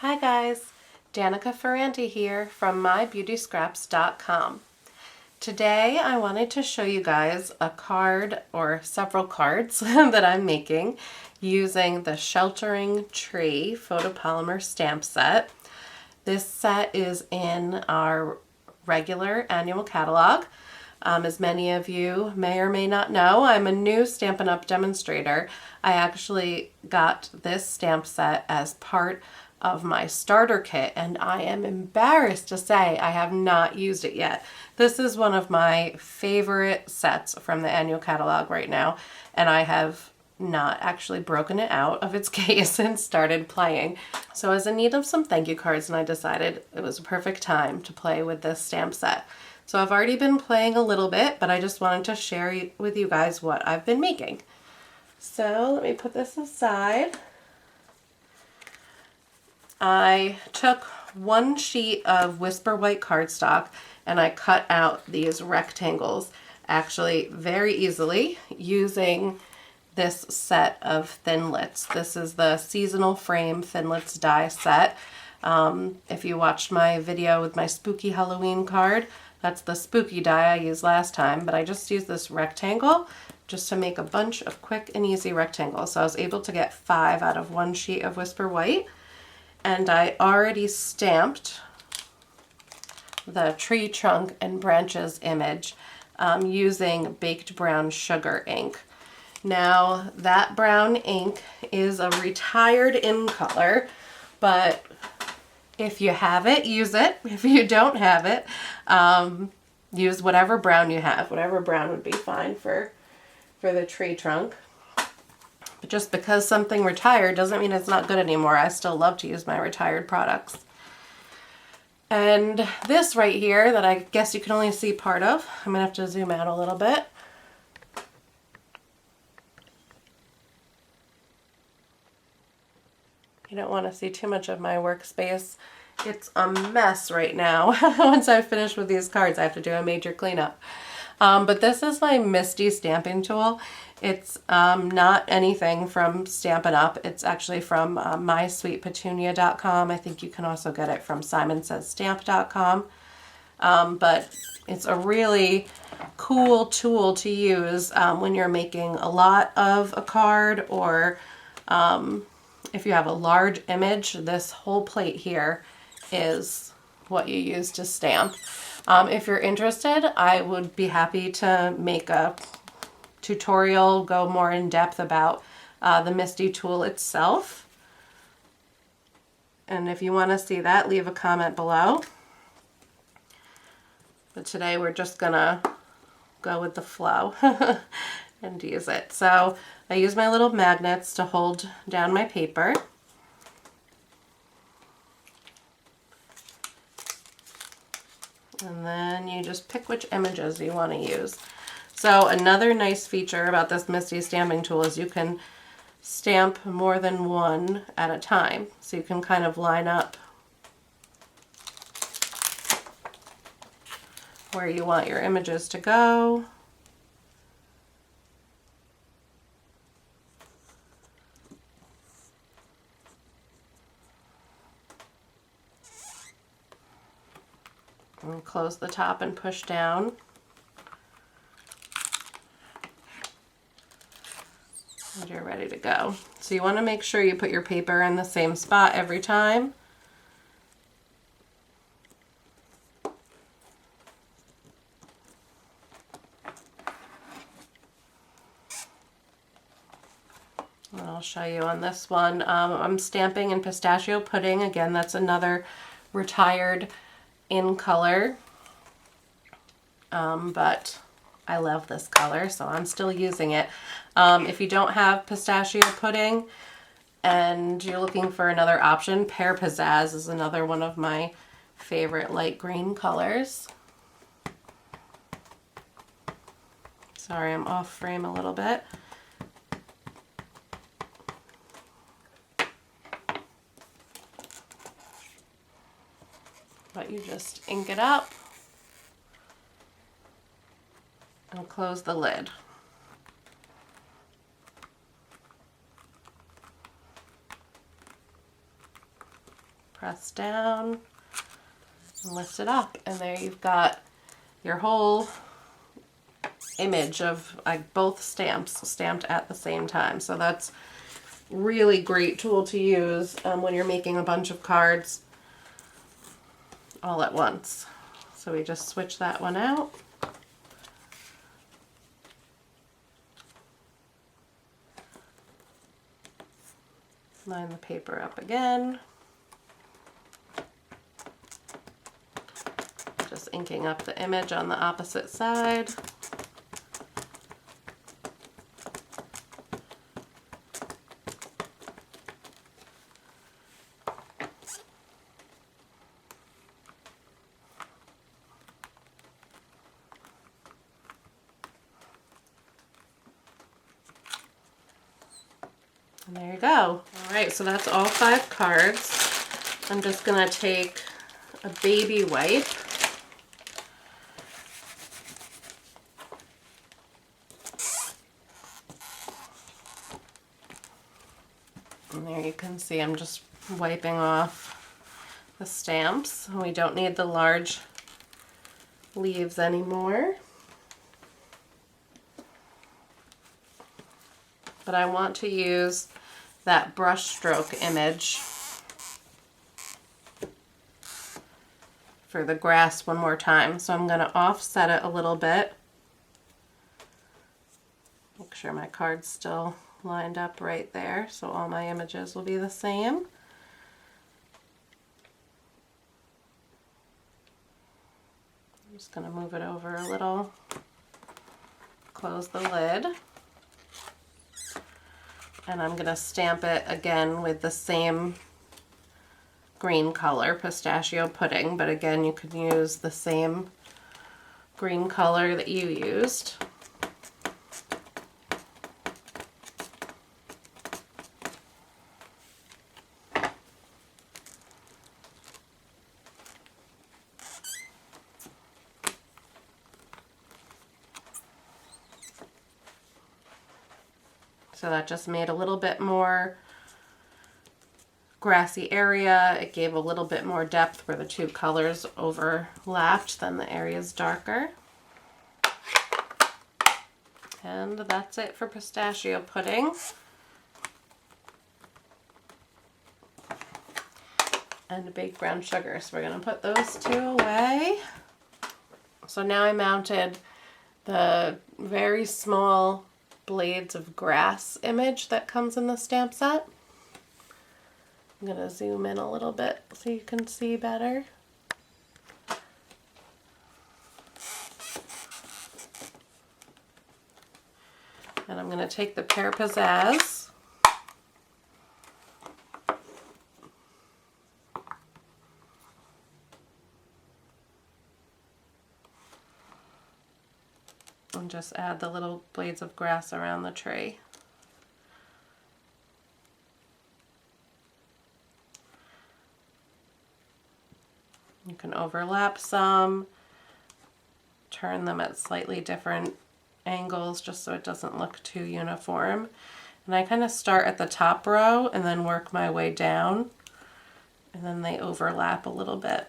Hi guys, Danica Ferranti here from mybeautyscraps.com. Today I wanted to show you guys a card or several cards that I'm making using the Sheltering Tree photopolymer stamp set. This set is in our regular annual catalog. As many of you may or may not know, I'm a new Stampin' Up! Demonstrator. I actually got this stamp set as part of my starter kit, and I am embarrassed to say I have not used it yet. This is one of my favorite sets from the annual catalog right now, and I have not actually broken it out of its case and started playing. So I was in need of some thank you cards, and I decided it was a perfect time to play with this stamp set. So I've already been playing a little bit, but I just wanted to share with you guys what I've been making. So let me put this aside. I took one sheet of Whisper White cardstock and I cut out these rectangles actually very easily using this set of Thinlits. This is the seasonal frame Thinlits die set. If you watched my video with my spooky Halloween card, that's the spooky die I used last time, but I just used this rectangle just to make a bunch of quick and easy rectangles. So I was able to get 5 out of one sheet of Whisper White. And I already stamped the tree trunk and branches image using baked brown sugar ink. Now that brown ink is a retired in color, but if you have it, use it. If you don't have it, use whatever brown you have. Whatever brown would be fine for the tree trunk. But just because something retired doesn't mean it's not good anymore. I still love to use my retired products. And this right here that I guess you can only see part of, I'm gonna have to zoom out a little bit. You don't want to see too much of my workspace. It's a mess right now. Once I've finished with these cards, I have to do a major cleanup. But this is my Misty stamping tool. It's not anything from Stampin' Up. It's actually from mysweetpetunia.com. I think you can also get it from simonsaysstamp.com. But it's a really cool tool to use when you're making a lot of a card, or if you have a large image. This whole plate here is what you use to stamp. If you're interested, I would be happy to make a tutorial, go more in depth about the Misty tool itself. And if you want to see that, leave a comment below. But today we're just gonna go with the flow and use it. So I use my little magnets to hold down my paper. And then you just pick which images you want to use. So another nice feature about this Misty stamping tool is you can stamp more than one at a time. So you can kind of line up where you want your images to go. And close the top and push down. And you're ready to go. So you want to make sure you put your paper in the same spot every time. And I'll show you on this one. I'm stamping in pistachio pudding. Again, that's another retired in color, but I love this color, so I'm still using it. If you don't have pistachio pudding and you're looking for another option, Pear Pizzazz is another one of my favorite light green colors. Sorry, I'm off frame a little bit. But you just ink it up and close the lid. press down and lift it up, and there you've got your whole image of like both stamps stamped at the same time. So that's really great tool to use when you're making a bunch of cards all at once. So we just switch that one out. Line the paper up again. Just inking up the image on the opposite side. And there you go. All right, so that's all 5 cards. I'm just gonna take a baby wipe and there you can see I'm just wiping off the stamps. We don't need the large leaves anymore. But I want to use that brush stroke image for the grass one more time. So I'm going to offset it a little bit. Make sure my card's still lined up right there so all my images will be the same. I'm just going to move it over a little, close the lid. And I'm going to stamp it again with the same green color, pistachio pudding, but again you could use the same green color that you used. So that just made a little bit more grassy area. It gave a little bit more depth where the 2 colors overlapped, then the area is darker. And that's it for pistachio pudding. And baked brown sugar. So we're going to put those 2 away. So now I mounted the very small blades of grass image that comes in the stamp set. I'm going to zoom in a little bit so you can see better. And I'm going to take the Pear Pizzazz and just add the little blades of grass around the tree. You can overlap some, turn them at slightly different angles just so it doesn't look too uniform. And I kind of start at the top row and then work my way down, and then they overlap a little bit.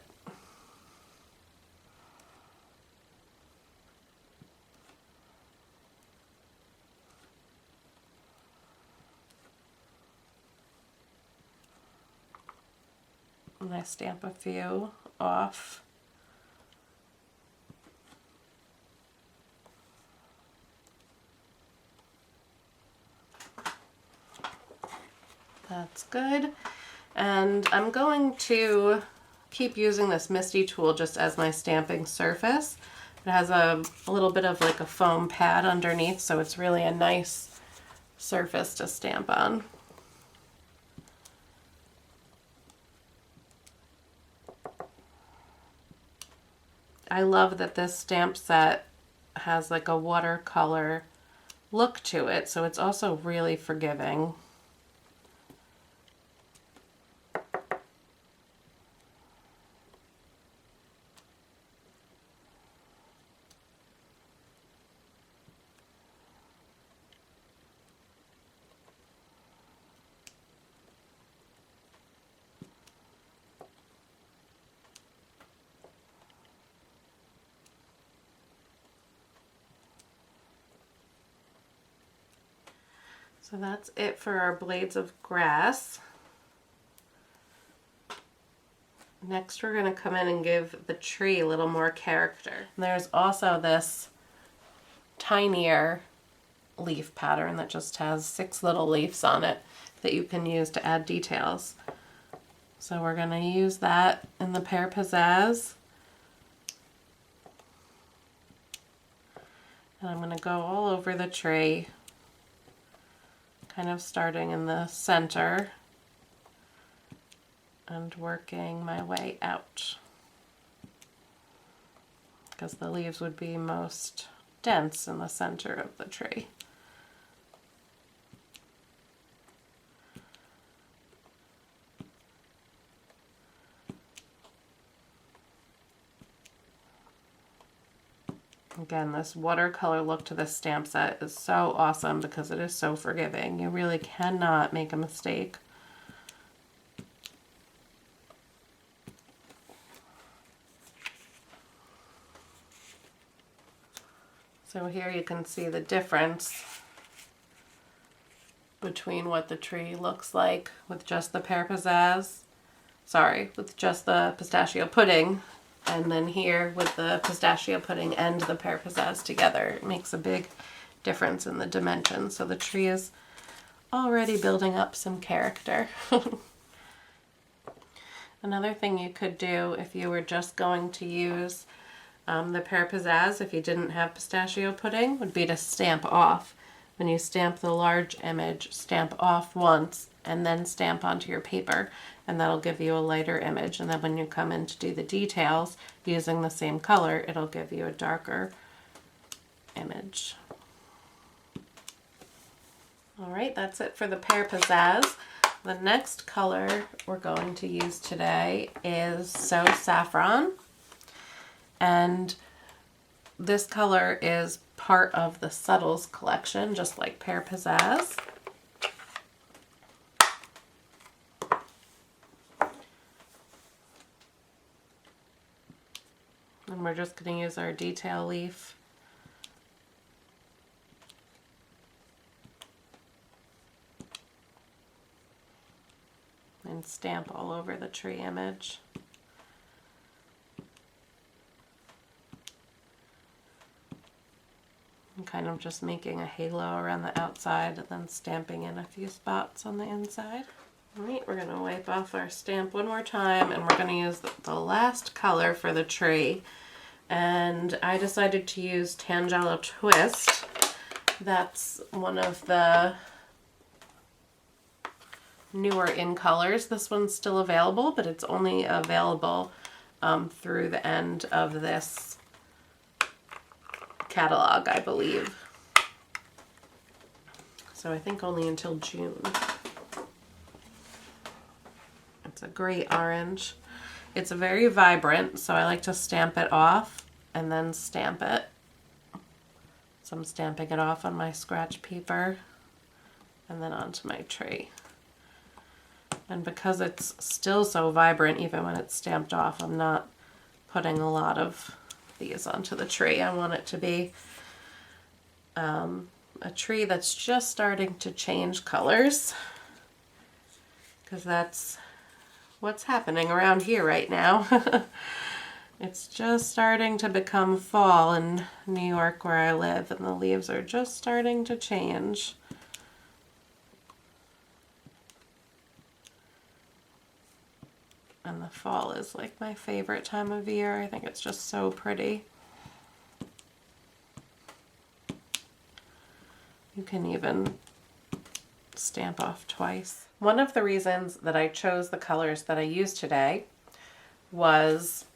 And I stamp a few off. That's good. And I'm going to keep using this Misty tool just as my stamping surface. It has a little bit of like a foam pad underneath, so it's really a nice surface to stamp on. I love that this stamp set has like a watercolor look to it, so it's also really forgiving. So that's it for our blades of grass. Next we're going to come in and give the tree a little more character. And there's also this tinier leaf pattern that just has 6 little leaves on it that you can use to add details. So we're going to use that in the Pear Pizzazz. And I'm going to go all over the tree, kind of starting in the center and working my way out, because the leaves would be most dense in the center of the tree. Again, this watercolor look to this stamp set is so awesome because it is so forgiving. You really cannot make a mistake. So here you can see the difference between what the tree looks like with just the Pear Pizzazz, with just the pistachio pudding, and then here with the pistachio pudding and the Pear Pizzazz together. It makes a big difference in the dimensions. So the tree is already building up some character. Another thing you could do if you were just going to use the Pear Pizzazz, if you didn't have pistachio pudding, would be to stamp off. When you stamp the large image, stamp off once and then stamp onto your paper, and that'll give you a lighter image. And then when you come in to do the details using the same color, it'll give you a darker image. All right, that's it for the Pear Pizzazz. The next color we're going to use today is So Saffron. And this color is part of the Subtles collection, just like Pear Pizzazz. And we're just going to use our detail leaf. And stamp all over the tree image. I'm kind of just making a halo around the outside and then stamping in a few spots on the inside. All right, we're going to wipe off our stamp one more time, and we're going to use the last color for the tree. And I decided to use Tangelo Twist. That's one of the newer in colors. This one's still available, but it's only available through the end of this catalog, I believe. So I think only until June. It's a great orange. It's very vibrant, so I like to stamp it off and then stamp it. So I'm stamping it off on my scratch paper and then onto my tree. And because it's still so vibrant, even when it's stamped off, I'm not putting a lot of these onto the tree. I want it to be a tree that's just starting to change colors, because that's what's happening around here right now. It's just starting to become fall in New York where I live, and the leaves are just starting to change. And the fall is like my favorite time of year. I think it's just so pretty. You can even stamp off twice. One of the reasons that I chose the colors that I used today was,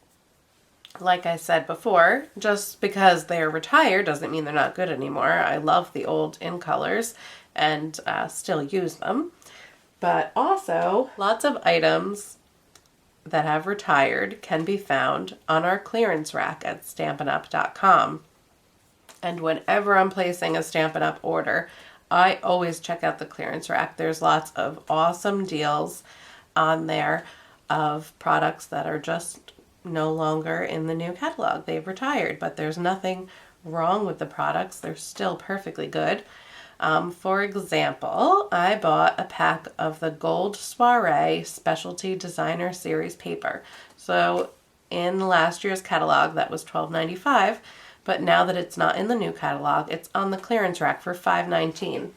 like I said before, just because they're retired doesn't mean they're not good anymore. I love the old in colors and still use them. But also, lots of items that have retired can be found on our clearance rack at stampinup.com. And whenever I'm placing a Stampin' Up! Order, I always check out the clearance rack. There's lots of awesome deals on there of products that are just no longer in the new catalog. They've retired, but there's nothing wrong with the products. They're still perfectly good. For example, I bought a pack of the Gold Soiree Specialty Designer Series paper. So in last year's catalog, that was $12.95, but now that it's not in the new catalog, it's on the clearance rack for $5.19.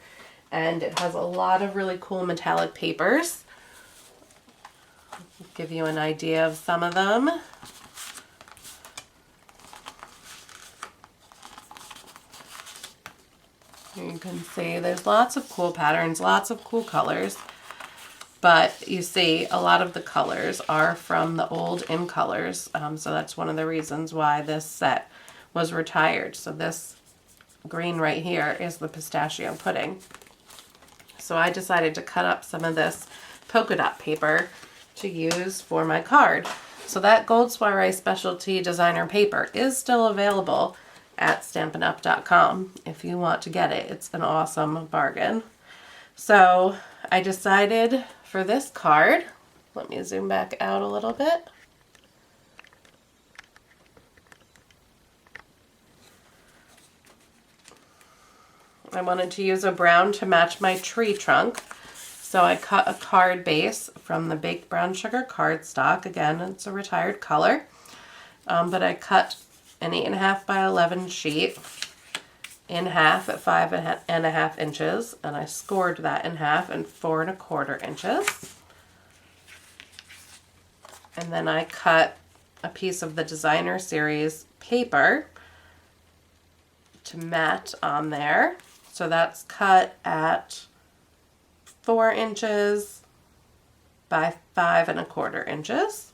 And it has a lot of really cool metallic papers. I'll give you an idea of some of them. You can see there's lots of cool patterns, lots of cool colors, but you see a lot of the colors are from the old In Colors, so that's one of the reasons why this set was retired. So this green right here is the pistachio pudding. So I decided to cut up some of this polka dot paper to use for my card. So that Gold Soiree Specialty Designer paper is still available at stampinup.com if you want to get it. It's an awesome bargain. So I decided for this card, let me zoom back out a little bit. I wanted to use a brown to match my tree trunk. So I cut a card base from the Baked Brown Sugar cardstock. Again, it's a retired color. But I cut an 8.5 by 11 sheet in half at 5.5 inches, and I scored that in half and 4.25 inches. And then I cut a piece of the Designer Series paper to mat on there. So that's cut at 4 inches by 5.25 inches.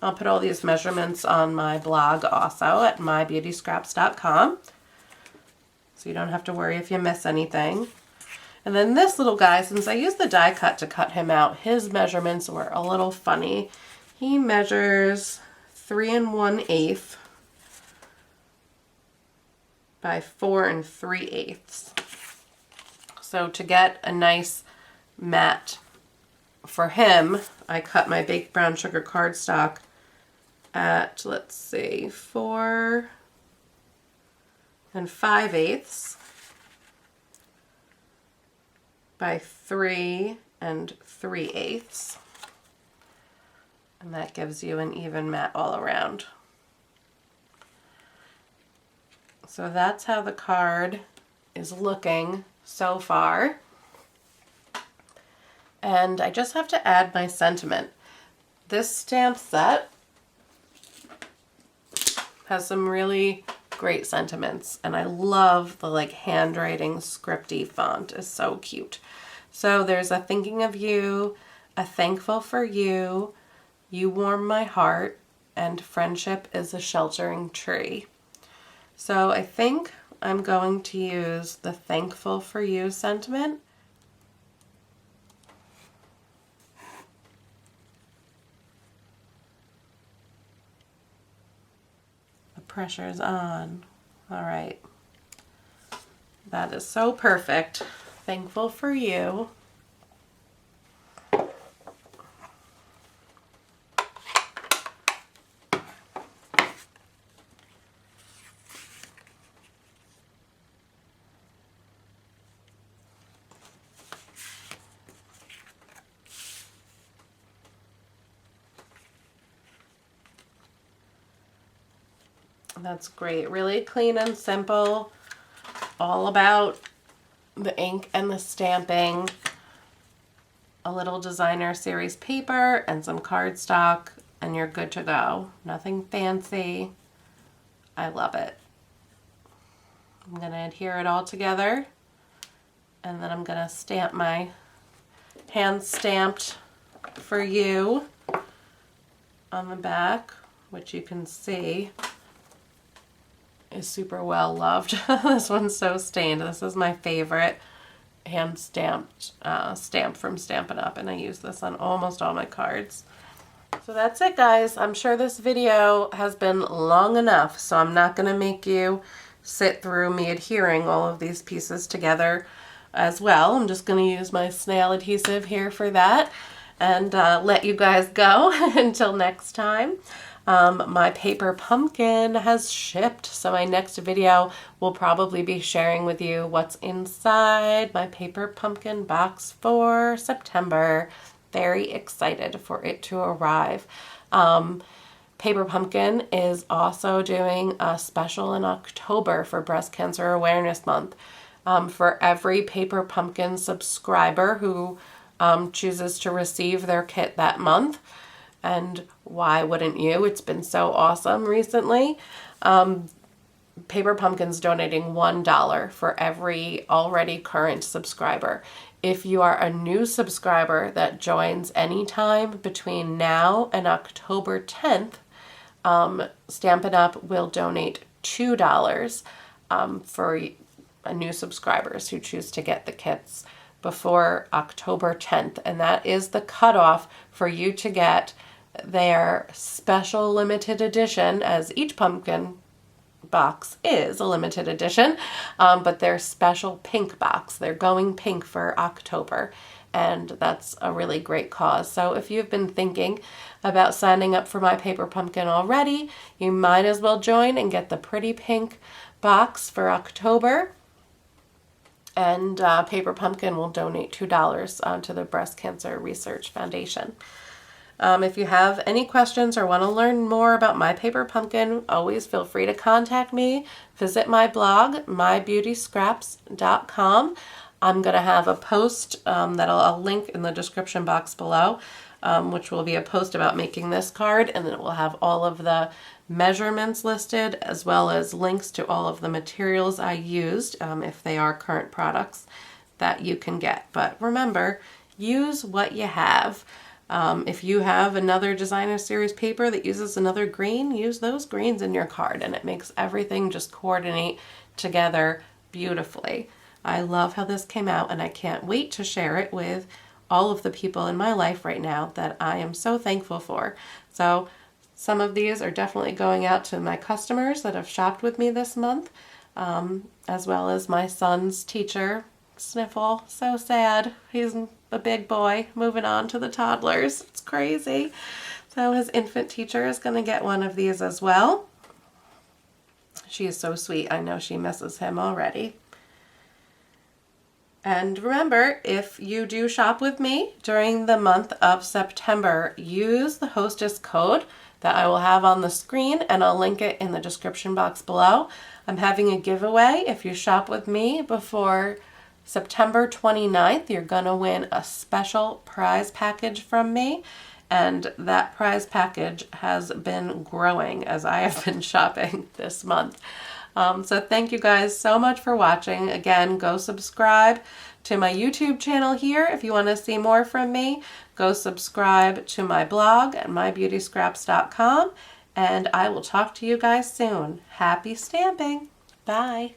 I'll put all these measurements on my blog also at mybeautyscraps.com, so you don't have to worry if you miss anything. And then this little guy, since I used the die cut to cut him out, his measurements were a little funny. He measures 3 1/8 by 4 3/8. So to get a nice mat for him, I cut my Baked Brown Sugar cardstock at, let's see, 4 5/8 by 3 3/8. And that gives you an even mat all around. So that's how the card is looking so far. And I just have to add my sentiment. This stamp set has some really great sentiments, and I love the like handwriting scripty font. It's so cute. So there's a thinking of you, a thankful for you, you warm my heart, and friendship is a sheltering tree. So I think I'm going to use the thankful for you sentiment. Pressure is on. All right. That is so perfect. Thankful for you. That's great. Really clean and simple. All about the ink and the stamping. A little Designer Series paper and some cardstock, and you're good to go. Nothing fancy. I love it. I'm going to adhere it all together, and then I'm going to stamp my hand stamped for you on the back, which you can see is super well loved. This one's so stained. This is my favorite hand stamped stamp from Stampin' Up, and I use this on almost all my cards. So that's it, guys. I'm sure this video has been long enough, so I'm not going to make you sit through me adhering all of these pieces together as well. I'm just going to use my snail adhesive here for that and let you guys go until next time. My paper pumpkin has shipped, so my next video will probably be sharing with you what's inside my paper pumpkin box for September. Very excited for it to arrive. Paper Pumpkin is also doing a special in October for Breast Cancer Awareness Month. For every Paper Pumpkin subscriber who chooses to receive their kit that month, and why wouldn't you? It's been so awesome recently. Paper Pumpkin's donating $1 for every already current subscriber. If you are a new subscriber that joins anytime between now and October 10th, Stampin' Up! Will donate $2 for new subscribers who choose to get the kits before October 10th. And that is the cutoff for you to get their special limited edition, as each pumpkin box is a limited edition, but their special pink box. They're going pink for October, and that's a really great cause. So if you've been thinking about signing up for my Paper Pumpkin already, you might as well join and get the pretty pink box for October. And Paper Pumpkin will donate $2 to the Breast Cancer Research Foundation. If you have any questions or want to learn more about my Paper Pumpkin, always feel free to contact me. Visit my blog, mybeautyscraps.com. I'm going to have a post that I'll link in the description box below, which will be a post about making this card, and it will have all of the measurements listed, as well as links to all of the materials I used, if they are current products that you can get. But remember, use what you have. If you have another designer series paper that uses another green, use those greens in your card, and it makes everything just coordinate together beautifully. I love how this came out, and I can't wait to share it with all of the people in my life right now that I am so thankful for. So some of these are definitely going out to my customers that have shopped with me this month, as well as my son's teacher, Sniffle. So sad. He's a big boy moving on to the toddlers. It's crazy. So his infant teacher is going to get one of these as well. She is so sweet. I know she misses him already. And remember, if you do shop with me during the month of September, use the Hostess Code that I will have on the screen, and I'll link it in the description box below. I'm having a giveaway. If you shop with me before September 29th, you're going to win a special prize package from me, and that prize package has been growing as I have been shopping this month. So thank you guys so much for watching. Again, go subscribe to my YouTube channel here if you want to see more from me. Go subscribe to my blog at mybeautyscraps.com, and I will talk to you guys soon. Happy stamping! Bye!